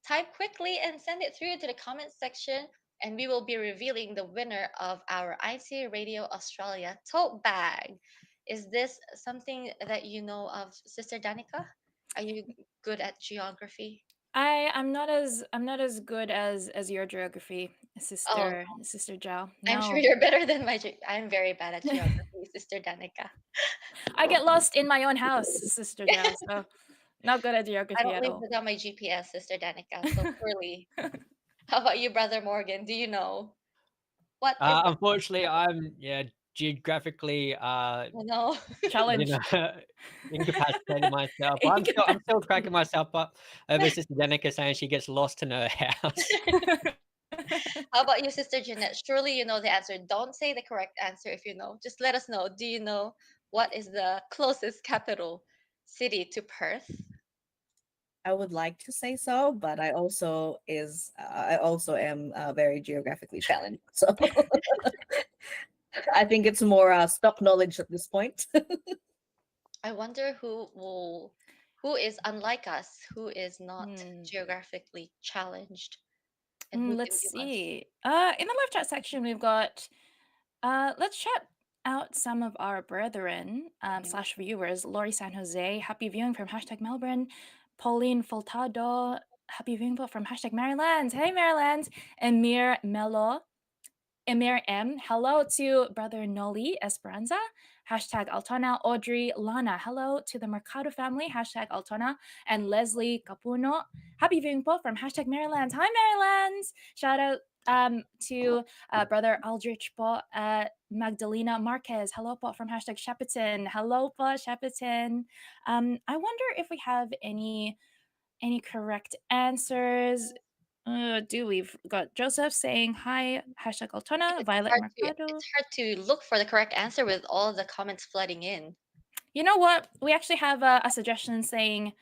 N: type quickly and send it through to the comment section, and we will be revealing the winner of our INCRadio Australia tote bag. Is this something that you know of, Sister Danica? Are you good at geography?
A: I'm not as good as your geography, Sister Zhao. No.
N: I'm sure you're better than I'm very bad at geography, Sister Danica.
A: I get lost in my own house, Sister Zhao, so not good at geography
N: I don't
A: at
N: leave
A: all.
N: without my GPS, Sister Danica, so poorly. How about you, Brother Morgan? Do you know? What is
C: Unfortunately, I'm geographically
N: no
A: challenged.
C: Incapacitated myself. I'm still cracking myself up over Sister Danica saying she gets lost in her house.
N: How about you, Sister Jeanette? Surely you know the answer. Don't say the correct answer if you know. Just let us know. Do you know what is the closest capital city to Perth?
P: I would like to say so, but I also am very geographically challenged. So I think it's more stock knowledge at this point.
N: I wonder who is unlike us, who is not geographically challenged. And who
A: Let's
N: can give us-
A: see. In the live chat section, we've got. Let's shout out some of our brethren / viewers. Laurie San Jose, happy viewing from hashtag Melbourne. Pauline Foltado, happy viewing from hashtag Maryland. Hey Maryland. Emir Melo. Emir M, hello to Brother Noli Esperanza, hashtag Altona. Audrey Lana, hello to the Mercado family, hashtag Altona. And Leslie Capuno, happy viewing po from hashtag Maryland. Hi Maryland. Shout out to Brother Aldrich po, Magdalena Marquez, hello po from hashtag Shepparton. Hello po Shepparton. I wonder if we have any correct answers. We've got Joseph saying hi, hashtag Altona, Violet Mercado.
N: It's hard to look for the correct answer with all the comments flooding in.
A: You know what? We actually have a suggestion saying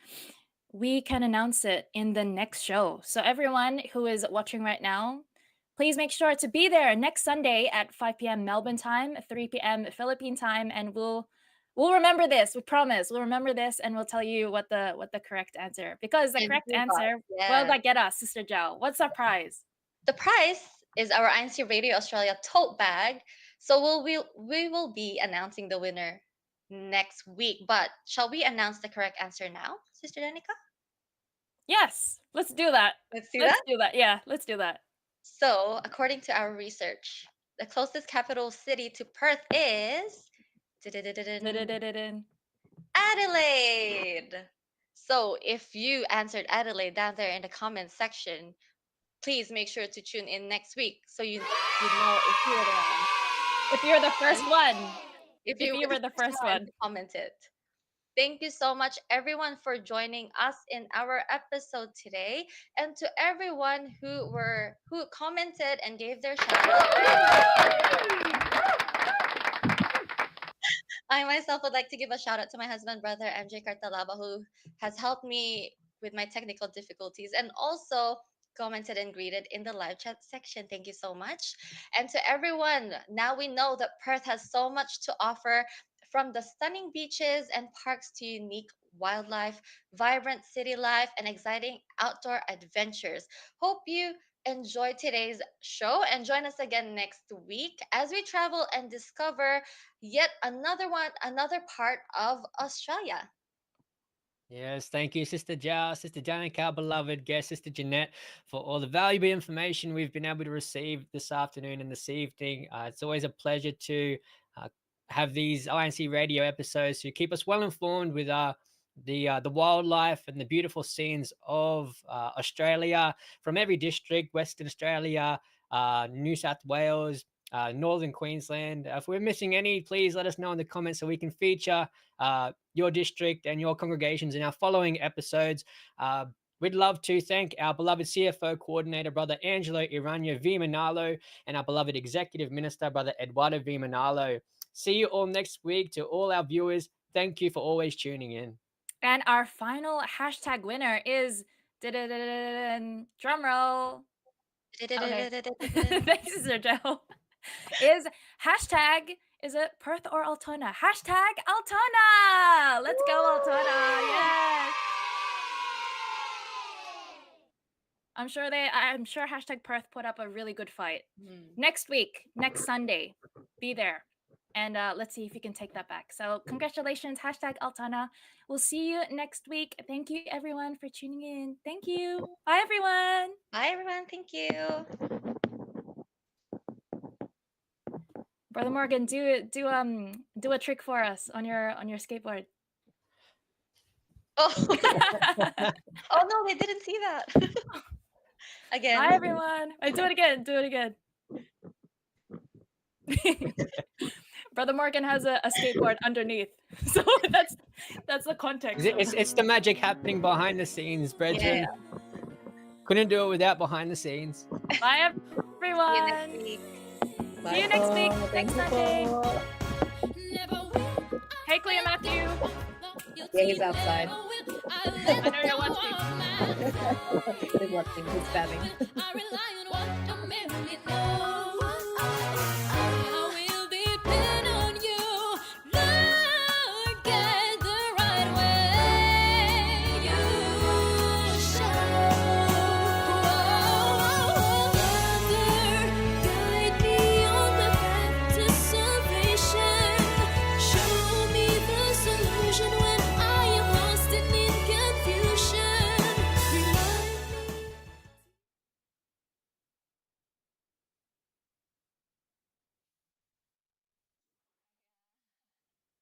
A: we can announce it in the next show. So everyone who is watching right now, please make sure to be there next Sunday at 5 p.m. Melbourne time, 3 p.m. Philippine time, and we'll remember this. We promise. We'll remember this, and we'll tell you what the correct answer. Because the correct answer will get us, Sister Zhao. What's our prize?
N: The prize is our INCRadio Australia tote bag. So we will be announcing the winner next week. But shall we announce the correct answer now, Sister Danica?
A: Yes, let's do that.
N: Let's do
A: Let's
N: that.
A: do that. Yeah, let's do that.
N: So, according to our research, the closest capital city to Perth is Adelaide. So, if you answered Adelaide down there in the comments section, please make sure to tune in next week so you know if you were the one.
A: If you're the first one.
N: If
A: you
N: you
A: were the first one.
N: to comment it. Thank you so much, everyone, for joining us in our episode today, and to everyone who commented and gave their shout out. I myself would like to give a shout out to my husband, brother MJ Cartalaba, who has helped me with my technical difficulties and also commented and greeted in the live chat section. Thank you so much. And to everyone, now we know that Perth has so much to offer, from the stunning beaches and parks to unique wildlife, vibrant city life, and exciting outdoor adventures. Hope you enjoy today's show and join us again next week as we travel and discover yet another part of Australia.
C: Yes, thank you, Sister Jao, Sister Janica, beloved guest, Sister Jeanette, for all the valuable information we've been able to receive this afternoon and this evening. It's always a pleasure to have these INCRadio episodes to keep us well informed with the wildlife and the beautiful scenes of Australia, from every district: Western Australia, New South Wales, Northern Queensland. If we're missing any, please let us know in the comments so we can feature your district and your congregations in our following episodes. We'd love to thank our beloved CFO coordinator, Brother Angelo Irania V. Manalo, and our beloved executive minister, Brother Eduardo V. Manalo. See you all next week. To all our viewers, thank you for always tuning in.
A: And our final hashtag winner is drum roll. Okay. Thanks, Sister Joe. Is hashtag, is it Perth or Altona? Hashtag Altona. Let's go, Altona. Yes. I'm sure hashtag Perth put up a really good fight. Next week, next Sunday, be there. And let's see if you can take that back. So congratulations, hashtag Altana. We'll see you next week. Thank you, everyone, for tuning in. Thank you. Bye, everyone.
N: Bye, everyone. Thank you.
A: Brother Morgan, do a trick for us on your skateboard.
N: Oh. Oh no, they didn't see that. Again.
A: Bye, everyone. Do it again. Do it again. Brother Morgan has a skateboard underneath, so that's the context.
C: It's the magic happening behind the scenes, brethren.
N: Yeah.
C: Couldn't do it without behind the scenes.
A: Bye, everyone. See you next week. Next Sunday. Hey, Clea Matthew.
E: Yeah, he's outside.
A: I know you're watching.
E: He's watching. He's spamming.